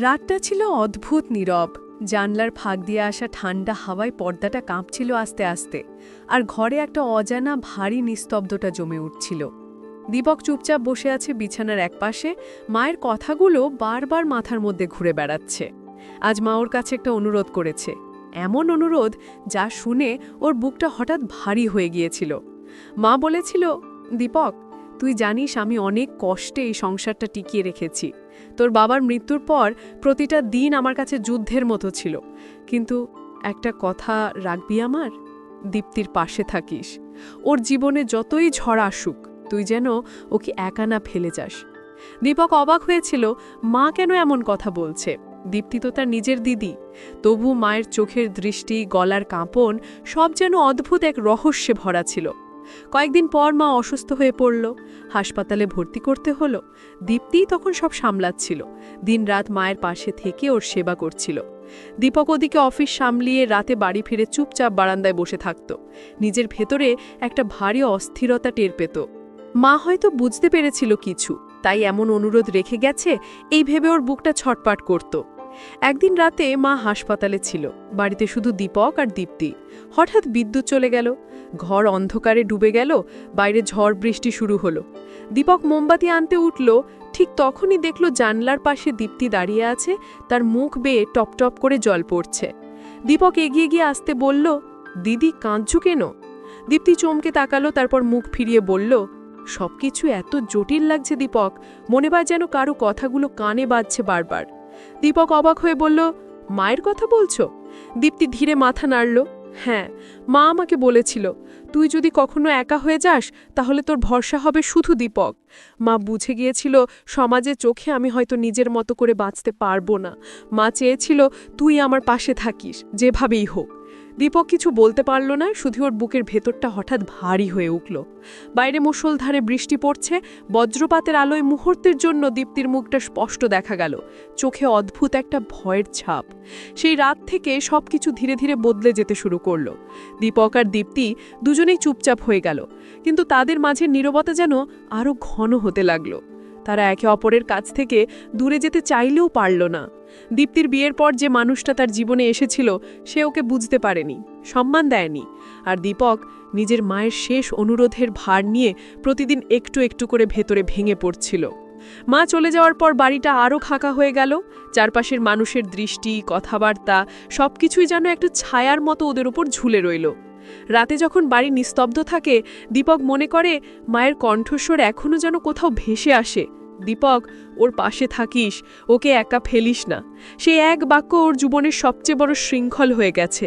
রাতটা ছিল অদ্ভুত নীরব। জানলার ফাঁক দিয়ে আসা ঠান্ডা হাওয়ায় পর্দাটা কাঁপছিল আস্তে আস্তে, আর ঘরে একটা অজানা ভারী নিস্তব্ধতা জমে উঠছিল। দীপক চুপচাপ বসে আছে বিছানার একপাশে, মায়ের কথাগুলো বারবার মাথার মধ্যে ঘুরে বেড়াচ্ছে। আজ মা ওর কাছে একটা অনুরোধ করেছে, এমন অনুরোধ যা শুনে ওর বুকটা হঠাৎ ভারী হয়ে গিয়েছিল। মা বলেছিল, দীপক, তুই জানিস আমি অনেক কষ্টে এই সংসারটা টিকিয়ে রেখেছি। তোর বাবার মৃত্যুর পর প্রতিটা দিন আমার কাছে যুদ্ধের মতো ছিল, কিন্তু একটা কথা রাখবি, আমার দীপ্তির পাশে থাকিস। ওর জীবনে যতই ঝড় আসুক তুই যেন ওকে একা না ফেলে যাস। দীপক অবাক হয়েছিল, মা কেন এমন কথা বলছে? দীপ্তি তো তার নিজের দিদি। তবু মায়ের চোখের দৃষ্টি, গলার কাঁপন সব যেন অদ্ভুত এক রহস্যে ভরা ছিল। কয়েকদিন পর মা অসুস্থ হয়ে পড়ল, হাসপাতালে ভর্তি করতে হলো। দীপ্তিই তখন সব সামলাচ্ছিল, দিনরাত মায়ের পাশে থেকে ওর সেবা করছিল। দীপক ওদিকে অফিস সামলিয়ে রাতে বাড়ি ফিরে চুপচাপ বারান্দায় বসে থাকত। নিজের ভেতরে একটা ভারী অস্থিরতা টের পেত। মা হয়তো বুঝতে পেরেছিল কিছু, তাই এমন অনুরোধ রেখে গেছে এই ভেবে ওর বুকটা ছটপাট করত। একদিন রাতে মা হাসপাতালে ছিল, বাড়িতে শুধু দীপক আর দীপ্তি। হঠাৎ বিদ্যুৎ চলে গেল, ঘর অন্ধকারে ডুবে গেল, বাইরে ঝড় বৃষ্টি শুরু হলো। দীপক মোমবাতি আনতে উঠল, ঠিক তখনই দেখল জানলার পাশে দীপ্তি দাঁড়িয়ে আছে, তার মুখ বেয়ে টপ টপ করে জল পড়ছে। দীপক এগিয়ে গিয়ে আসতে বলল, দিদি, কাঁদছো কেন? দীপ্তি চমকে তাকালো, তারপর মুখ ফিরিয়ে বলল, সবকিছু এত জটিল লাগছে দীপক, মনে হয় যেন কারো কথাগুলো কানে বাজছে বারবার। দীপক অবাক হয়ে বলল, মায়ের কথা বলছো? দীপ্তি ধীরে মাথা নাড়ল, হ্যাঁ, মা আমাকে বলেছিল তুই যদি কখনো একা হয়ে যাস তাহলে তোর ভরসা হবে শুধু দীপক। মা বুঝে গিয়েছিল সমাজের চোখে আমি হয়তো নিজের মতো করে বাঁচতে পারবো না। মা চেয়েছিল তুই আমার পাশে থাকিস, যেভাবেই হোক। দীপক কিছু বলতে পারল না, শুধু ওর বুকের ভেতরটা হঠাৎ ভারী হয়ে উঠল। বাইরে মুষলধারে বৃষ্টি পড়ছে, বজ্রপাতের আলোয় মুহূর্তের জন্য দীপ্তির মুখটা স্পষ্ট দেখা গেল, চোখে অদ্ভুত একটা ভয়ের ছাপ। সেই রাত থেকে সবকিছু ধীরে ধীরে বদলে যেতে শুরু করল। দীপক আর দীপ্তি দুজনেই চুপচাপ হয়ে গেল, কিন্তু তাদের মাঝে নীরবতা যেন আরও ঘন হতে লাগল। তারা একে অপরের কাছ থেকে দূরে যেতে চাইলেও পারল না। দীপ্তির বিয়ের পর যে মানুষটা তার জীবনে এসেছিল সে ওকে বুঝতে পারেনি, সম্মান দেয়নি। আর দীপক নিজের মায়ের শেষ অনুরোধের ভার নিয়ে প্রতিদিন একটু একটু করে ভেতরে ভেঙে পড়ছিল। মা চলে যাওয়ার পর বাড়িটা আরও খাকা হয়ে গেল। চারপাশের মানুষের দৃষ্টি, কথাবার্তা সবকিছুই যেন একটা ছায়ার মতো ওদের উপর ঝুলে রইল। রাতে যখন বাড়ি নিস্তব্ধ থাকে, দীপক মনে করে মায়ের কণ্ঠস্বর এখনও যেন কোথাও ভেসে আসে, দীপক, ওর পাশে থাকিস, ওকে একা ফেলিস না। সেই এক বাক্য ওর জীবনের সবচেয়ে বড় শৃঙ্খল হয়ে গেছে।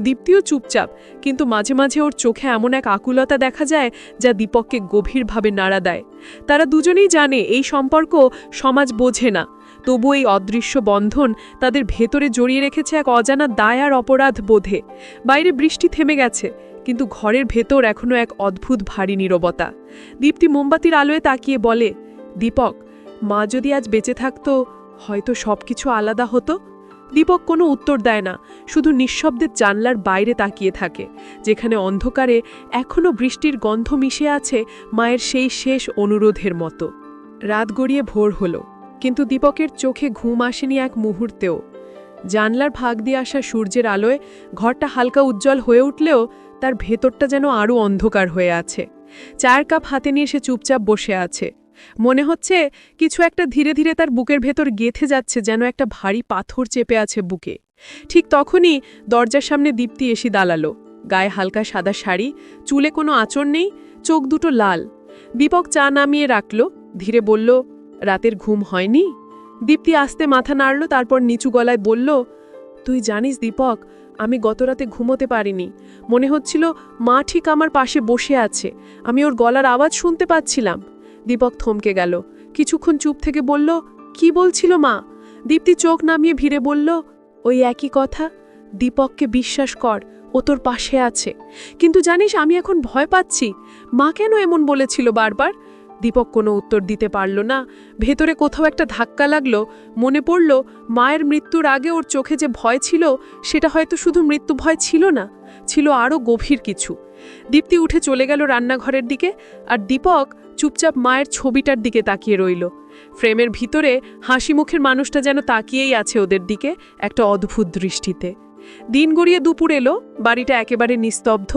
দীপ্তিও চুপচাপ, কিন্তু মাঝে মাঝে ওর চোখে এমন এক আকুলতা দেখা যায় যা দীপককে গভীরভাবে নাড়া দেয়। তারা দুজনেই জানে এই সম্পর্ক সমাজ বোঝে না, তবু এই অদৃশ্য বন্ধন তাদের ভেতরে জড়িয়ে রেখেছে এক অজানা দায় আর অপরাধ বোধে। বাইরে বৃষ্টি থেমে গেছে, কিন্তু ঘরের ভেতর এখনও এক অদ্ভুত ভারী নীরবতা। দীপ্তি মোমবাতির আলোয় তাকিয়ে বলে, দীপক, মা যদি আজ বেঁচে থাকতো হয়তো সবকিছু আলাদা হতো। দীপক কোনো উত্তর দেয় না, শুধু নিঃশব্দে জানলার বাইরে তাকিয়ে থাকে, যেখানে অন্ধকারে এখনও বৃষ্টির গন্ধ মিশে আছে মায়ের সেই শেষ অনুরোধের মতো। রাত গড়িয়ে ভোর হলো, কিন্তু দীপকের চোখে ঘুম আসেনি এক মুহূর্তেও। জানলার ফাঁক দিয়ে আসা সূর্যের আলোয় ঘরটা হালকা উজ্জ্বল হয়ে উঠলেও তার ভেতরটা যেন আরও অন্ধকার হয়ে আছে। চায়ের কাপ হাতে নিয়ে সে চুপচাপ বসে আছে। মনে হচ্ছে কিছু একটা ধীরে ধীরে তার বুকের ভেতর গেঁথে যাচ্ছে, যেন একটা ভারী পাথর চেপে আছে বুকে। ঠিক তখনই দরজার সামনে দীপ্তি এসে দাঁড়ালো, গায়ে হালকা সাদা শাড়ি, চুলে কোনো আঁচড় নেই, চোখ দুটো লাল। দীপক চা নামিয়ে রাখল, ধীরে বলল, রাতের ঘুম হয়নি? দীপ্তি আস্তে মাথা নাড়ল, তারপর নিচু গলায় বলল, তুই জানিস দীপক, আমি গতরাতে ঘুমোতে পারিনি। মনে হচ্ছিল মা ঠিক আমার পাশে বসে আছে, আমি ওর গলার আওয়াজ শুনতে পাচ্ছিলাম। দীপক থমকে গেল, কিছুক্ষণ চুপ থেকে বলল, কি বলছিল মা? দীপ্তি চোখ নামিয়ে ভিড়ে বলল, ওই একই কথা, দীপককে বিশ্বাস কর, ও তোর পাশে আছে। কিন্তু জানিস, আমি এখন ভয় পাচ্ছি। মা কেন এমন বলেছিল বারবার? দীপক কোনো উত্তর দিতে পারল না। ভেতরে কোথাও একটা ধাক্কা লাগলো, মনে পড়ল মায়ের মৃত্যুর আগে ওর চোখে যে ভয় ছিল সেটা হয়তো শুধু মৃত্যু ভয় ছিল না, ছিল আরও গভীর কিছু। দীপ্তি উঠে চলে গেল রান্নাঘরের দিকে, আর দীপক চুপচাপ মায়ের ছবিটার দিকে তাকিয়ে রইল। ফ্রেমের ভিতরে হাসি মুখের মানুষটা যেন তাকিয়েই আছে ওদের দিকে একটা অদ্ভুত দৃষ্টিতে। দিন গড়িয়ে দুপুর এলো, বাড়িটা একেবারে নিস্তব্ধ।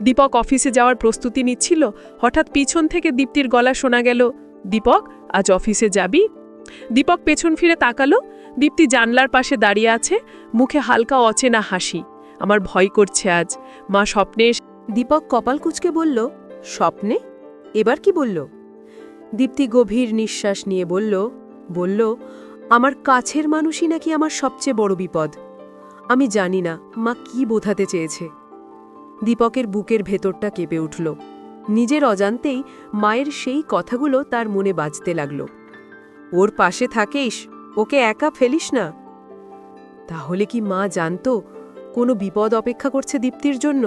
দীপক অফিসে যাওয়ার প্রস্তুতি নিচ্ছিল, হঠাৎ পিছন থেকে দীপ্তির গলা শোনা গেল, দীপক, আজ অফিসে যাবি? দীপক পেছন ফিরে তাকালো। দীপ্তি জানলার পাশে দাঁড়িয়ে আছে, মুখে হালকা অচেনা হাসি। আমার ভয় করছে আজ, মা স্বপ্নে দীপক কপাল কুঁচকে বলল, স্বপ্নে? এবার কি বলল? দীপ্তি গভীর নিঃশ্বাস নিয়ে বলল, আমার কাছের মানুষই নাকি আমার সবচেয়ে বড় বিপদ। আমি জানি না মা কি বোঝাতে চেয়েছে। দীপকের বুকের ভেতরটা কেঁপে উঠল। নিজের অজান্তেই মায়ের সেই কথাগুলো তার মনে বাজতে লাগল। ওর পাশে থাকিস, ওকে একা ফেলিস না। তাহলে কি মা জানতো কোনো বিপদ অপেক্ষা করছে দীপ্তির জন্য?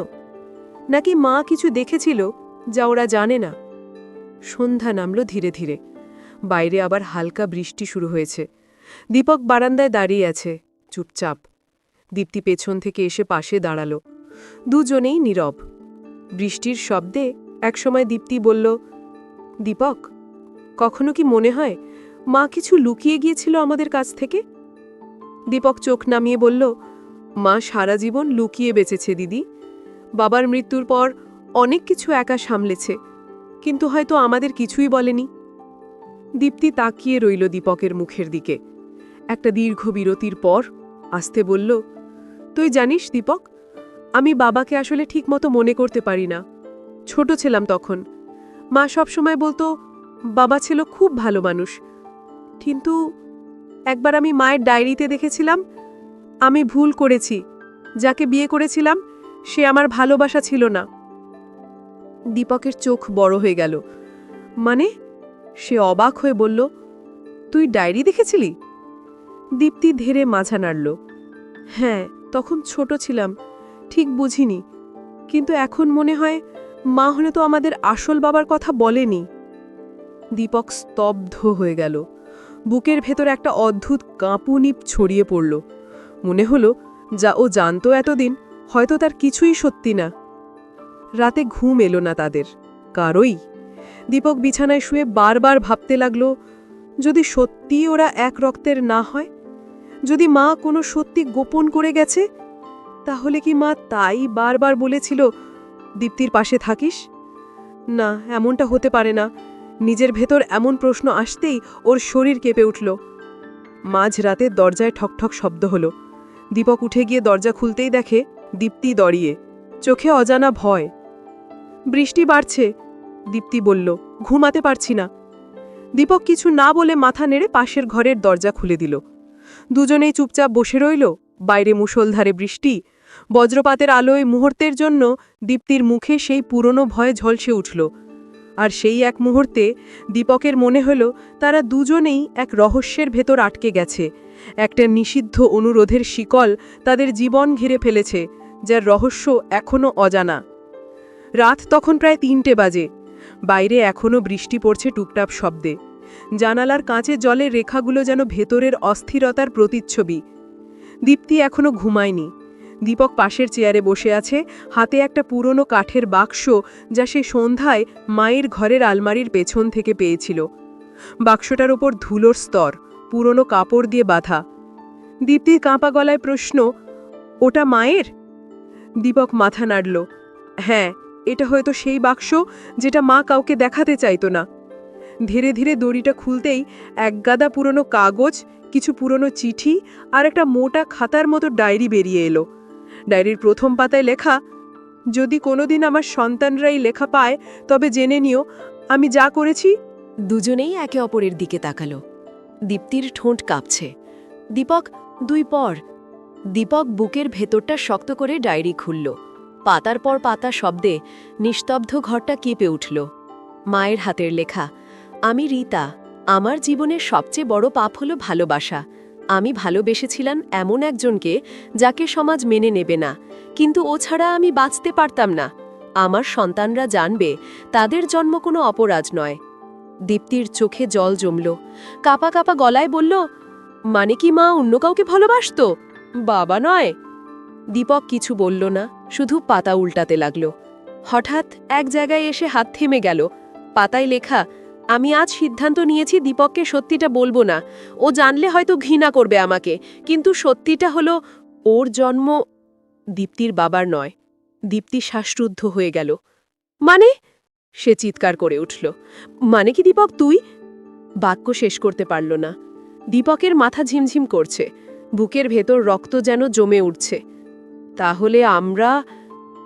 নাকি মা কিছু দেখেছিল যা ওরা জানে না? সন্ধ্যা নামল ধীরে ধীরে। বাইরে আবার হালকা বৃষ্টি শুরু হয়েছে। দীপক বারান্দায় দাঁড়িয়ে আছে, চুপচাপ। দীপ্তি পেছন থেকে এসে পাশে দাঁড়ালো। দুজনেই নীরব। বৃষ্টির শব্দে একসময় দীপ্তি বলল, দীপক, কখনো কি মনে হয় মা কিছু লুকিয়ে গিয়েছিল আমাদের কাছ থেকে? দীপক চোখ নামিয়ে বলল, মা সারা জীবন লুকিয়ে বেঁচেছে দিদি। বাবার মৃত্যুর পর অনেক কিছু একা সামলেছে, কিন্তু হয়তো আমাদের কিছুই বলেনি। দীপ্তি তাকিয়ে রইল দীপকের মুখের দিকে। একটা দীর্ঘ বিরতির পর আস্তে বলল, তুই জানিস দীপক, আমি বাবাকে আসলে ঠিকমতো মনে করতে পারি না। ছোট ছিলাম তখন। মা সবসময় বলতো বাবা ছিল খুব ভালো মানুষ। কিন্তু একবার আমি মায়ের ডায়েরিতে দেখেছিলাম, আমি ভুল করেছি। যাকে বিয়ে করেছিলাম সে আমার ভালোবাসা ছিল না। দীপকের চোখ বড় হয়ে গেল। মানে? সে অবাক হয়ে বলল, তুই ডায়েরি দেখেছিলি? দীপ্তি ধীরে মাথা নাড়ল। হ্যাঁ, তখন ছোট ছিলাম, ঠিক বুঝিনি। কিন্তু এখন মনে হয় মা হলে তো আমাদের আসল বাবার কথা বলেনি। দীপক স্তব্ধ হয়ে গেল। বুকের ভেতর একটা অদ্ভুত কাঁপুনি ছড়িয়ে পড়ল। মনে হলো যা ও জানতো এতদিন হয়তো তার কিছুই সত্যি না। রাতে ঘুম এলো না তাদের কারোই। দীপক বিছানায় শুয়ে বারবার ভাবতে লাগল, যদি সত্যি ওরা এক রক্তের না হয়, যদি মা কোনো সত্যি গোপন করে গেছে, তাহলে কি মা তাই বারবার বলেছিল দীপ্তির পাশে থাকিস? না, এমনটা হতে পারে না। নিজের ভেতর এমন প্রশ্ন আসতেই ওর শরীর কেঁপে উঠল। মাঝরাতে দরজায় ঠকঠক শব্দ হলো। দীপক উঠে গিয়ে দরজা খুলতেই দেখে দীপ্তি দাঁড়িয়ে, চোখে অজানা ভয়। বৃষ্টি বাড়ছে, দীপ্তি বলল, ঘুমাতে পারছি না। দীপক কিছু না বলে মাথা নেড়ে পাশের ঘরের দরজা খুলে দিল। দুজনেই চুপচাপ বসে রইল। বাইরে মুষলধারে বৃষ্টি, বজ্রপাতের আলোয় মুহূর্তের জন্য দীপ্তির মুখে সেই পুরনো ভয় ঝলসে উঠল। আর সেই এক মুহূর্তে দীপকের মনে হল তারা দুজনেই এক রহস্যের ভেতর আটকে গেছে। একটা নিষিদ্ধ অনুরোধের শিকল তাদের জীবন ঘিরে ফেলেছে, যার রহস্য এখনও অজানা। রাত তখন প্রায় ৩টে বাজে। বাইরে এখনও বৃষ্টি পড়ছে টুপটাপ শব্দে। জানালার কাঁচে জলের রেখাগুলো যেন ভেতরের অস্থিরতার প্রতিচ্ছবি। দীপ্তি এখনও ঘুমায়নি। দীপক পাশের চেয়ারে বসে আছে, হাতে একটা পুরনো কাঠের বাক্স, যা সে সন্ধ্যায় মায়ের ঘরের আলমারির পেছন থেকে পেয়েছিল। বাক্সটার ওপর ধুলোর স্তর, পুরনো কাপড় দিয়ে বাঁধা। দীপ্তির কাঁপা গলায় প্রশ্ন, ওটা মায়ের? দীপক মাথা নাড়ল। হ্যাঁ, এটা হয়তো সেই বাক্স যেটা মা কাউকে দেখাতে চাইতো না। ধীরে ধীরে দড়িটা খুলতেই একগাদা পুরনো কাগজ, কিছু পুরনো চিঠি আর একটা মোটা খাতার মতো ডায়েরি বেরিয়ে এলো। ডায়েরির প্রথম পাতায় লেখা, যদি কোনোদিন আমার সন্তানরাই লেখা পায় তবে জেনে নিও আমি যা করেছি। দুজনেই একে অপরের দিকে তাকালো। দীপ্তির ঠোঁট কাঁপছে। দীপক, দুই পর। দীপক বুকের ভেতরটা শক্ত করে ডায়েরি খুলল। পাতার পর পাতা শব্দে নিস্তব্ধ ঘরটা কেঁপে উঠল। মায়ের হাতের লেখা, আমি রীতা। আমার জীবনের সবচেয়ে বড় পাপ হলো ভালোবাসা। আমি ভালোবেসেছিলাম এমন একজনকে যাকে সমাজ মেনে নেবে না, কিন্তু ও ছাড়া আমি বাঁচতে পারতাম না। আমার সন্তানরা জানবে তাদের জন্ম কোনো অপরাধ নয়। দীপ্তির চোখে জল জমল। কাপা কাপা গলায় বলল, মানে কি মা অন্য কাউকে ভালোবাসতো, বাবা নয়? দীপক কিছু বলল না, শুধু পাতা উল্টাতে লাগল। হঠাৎ এক জায়গায় এসে হাত থেমে গেল। পাতায় লেখা, আমি আজ সিদ্ধান্ত নিয়েছি দীপককে সত্যিটা বলবো না। ও জানলে হয়তো ঘৃণা করবে আমাকে, কিন্তু সত্যিটা হলো ওর জন্ম দীপ্তির বাবার নয়। দীপ্তি শ্বাসরুদ্ধ হয়ে গেল। মানে? সে চিৎকার করে উঠল। মানে কি দীপক, তুই? বাক্য শেষ করতে পারল না। দীপকের মাথা ঝিমঝিম করছে, বুকের ভেতর রক্ত যেন জমে উঠছে। তাহলে আমরা?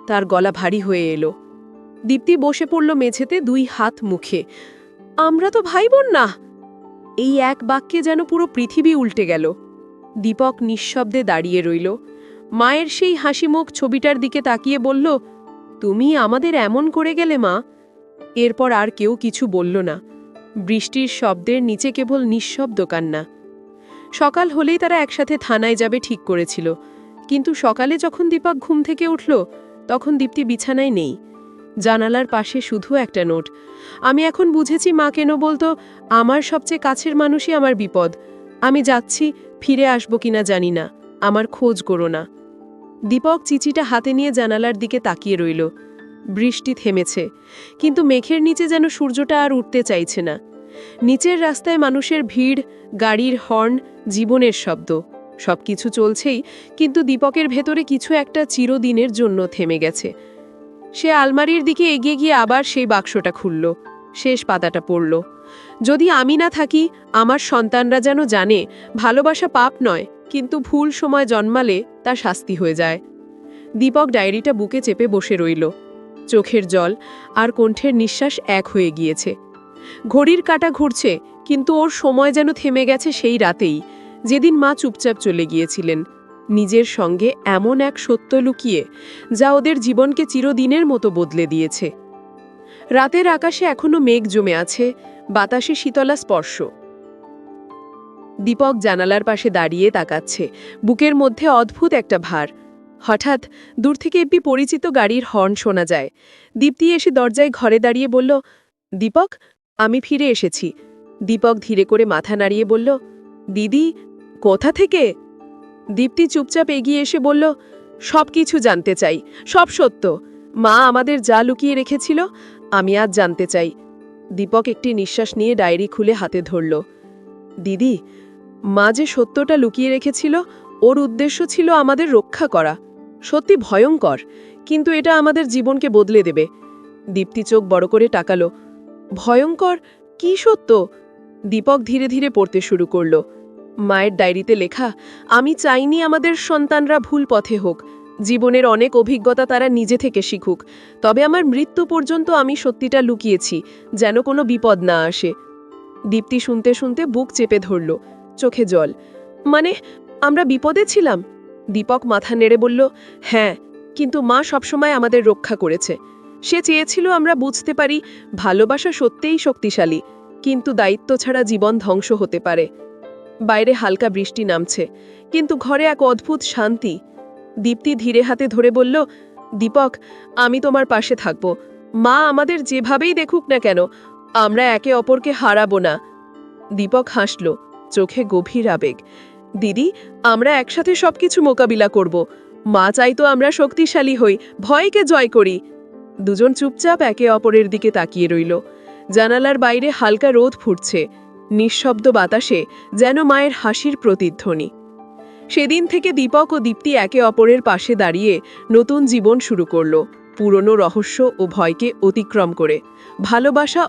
তার গলা ভারী হয়ে এলো। দীপ্তি বসে পড়ল মেঝেতে, দুই হাত মুখে। আমরা তো ভাই বোন না। এই এক বাক্যে যেন পুরো পৃথিবী উল্টে গেল। দীপক নিঃশব্দে দাঁড়িয়ে রইল। মায়ের সেই হাসিমুখ ছবিটার দিকে তাকিয়ে বলল, তুমি আমাদের এমন করে গেলে মা। এরপর আর কেউ কিছু বলল না। বৃষ্টির শব্দের নিচে কেবল নিঃশব্দ কান্না। সকাল হলেই তারা একসাথে থানায় যাবে ঠিক করেছিল, কিন্তু সকালে যখন দীপক ঘুম থেকে উঠল, তখন দীপ্তি বিছানায় নেই। জানালার পাশে শুধু একটা নোট। আমি এখন বুঝেছি মা কেন বলতো, আমার সবচেয়ে কাছের মানুষই আমার বিপদ। আমি যাচ্ছি, ফিরে আসবো কিনা জানি না, আমার খোঁজ করো না। দীপক চিঠিটা হাতে নিয়ে জানালার দিকে তাকিয়ে রইল। বৃষ্টি থেমেছে, কিন্তু মেঘের নিচে যেন সূর্যটা আর উঠতে চাইছে না। নিচের রাস্তায় মানুষের ভিড়, গাড়ির হর্ন, জীবনের শব্দ, সবকিছু চলছেই, কিন্তু দীপকের ভেতরে কিছু একটা চিরদিনের জন্য থেমে গেছে। সে আলমারির দিকে এগিয়ে গিয়ে আবার সেই বাক্সটা খুলল। শেষ পাতাটা পড়ল। যদি আমি না থাকি, আমার সন্তানরা যেন জানে ভালোবাসা পাপ নয়, কিন্তু ভুল সময় জন্মালে তা শাস্তি হয়ে যায়। দীপক ডায়েরিটা বুকে চেপে বসে রইল। চোখের জল আর কণ্ঠের নিঃশ্বাস এক হয়ে গিয়েছে। ঘড়ির কাঁটা ঘুরছে, কিন্তু ওর সময় যেন থেমে গেছে সেই রাতেই, যেদিন মা চুপচাপ চলে গিয়েছিলেন, নিজের সঙ্গে এমন এক সত্য লুকিয়ে, যা ওদের জীবনকে চিরদিনের মতো বদলে দিয়েছে। রাতের আকাশে এখনো মেঘ জমে আছে, বাতাসে শীতলা স্পর্শ। দীপক জানালার পাশে দাঁড়িয়ে তাকাচ্ছে, বুকের মধ্যে অদ্ভুত একটা ভার। হঠাৎ দূর থেকে একটি পরিচিত গাড়ির হর্ন শোনা যায়। দীপ্তি এসে দরজায় ঘরে দাঁড়িয়ে বলল, দীপক, আমি ফিরে এসেছি। দীপক ধীরে করে মাথা নাড়িয়ে বলল, দিদি, কোথা থেকে? দীপ্তি চুপচাপ এগিয়ে এসে বলল, সব কিছু জানতে চাই, সব সত্য। মা আমাদের যা লুকিয়ে রেখেছিল, আমি আজ জানতে চাই। দীপক একটি নিঃশ্বাস নিয়ে ডায়েরি খুলে হাতে ধরল। দিদি, মা যে সত্যটা লুকিয়ে রেখেছিল, ওর উদ্দেশ্য ছিল আমাদের রক্ষা করা। সত্যি ভয়ঙ্কর, কিন্তু এটা আমাদের জীবনকে বদলে দেবে। দীপ্তি চোখ বড় করে তাকালো। ভয়ঙ্কর? কি সত্য? দীপক ধীরে ধীরে পড়তে শুরু করল। মায়ের ডায়েরিতে লেখা, আমি চাইনি আমাদের সন্তানরা ভুল পথে হোক। জীবনের অনেক অভিজ্ঞতা তারা নিজে থেকে শিখুক। তবে আমার মৃত্যু পর্যন্ত আমি সত্যিটা লুকিয়েছি, যেন কোনো বিপদ না আসে। দীপ্তি শুনতে শুনতে বুক চেপে ধরল, চোখে জল। মানে, আমরা বিপদে ছিলাম? দীপক মাথা নেড়ে বলল, হ্যাঁ, কিন্তু মা সবসময় আমাদের রক্ষা করেছে। সে চেয়েছিল আমরা বুঝতে পারি ভালোবাসা সত্যিই শক্তিশালী, কিন্তু দায়িত্ব ছাড়া জীবন ধ্বংস হতে পারে। বাইরে হালকা বৃষ্টি নামছে, কিন্তু ঘরে এক অদ্ভুত শান্তি। দীপ্তি ধীরে হাতে ধরে বলল, দীপক, আমি তোমার পাশে থাকব। মা আমাদের যেভাবেই দেখুক না কেন, আমরা একে অপরকে হারাবো না। দীপক হাসল, চোখে গভীর আবেগ। দিদি, আমরা একসাথে সবকিছু মোকাবিলা করব। মা চাইতো আমরা শক্তিশালী হই, ভয়কে জয় করি। দুজন চুপচাপ একে অপরের দিকে তাকিয়ে রইল। জানালার বাইরে হালকা রোদ ফুটছে, নিঃশব্দ বাতাসে যেন মায়ের হাসির প্রতিধ্বনি। সেদিন থেকে দীপক ও দীপ্তি একে অপরের পাশে দাঁড়িয়ে নতুন জীবন শুরু করল, পুরনো রহস্য ও ভয়কে অতিক্রম করে, ভালোবাসা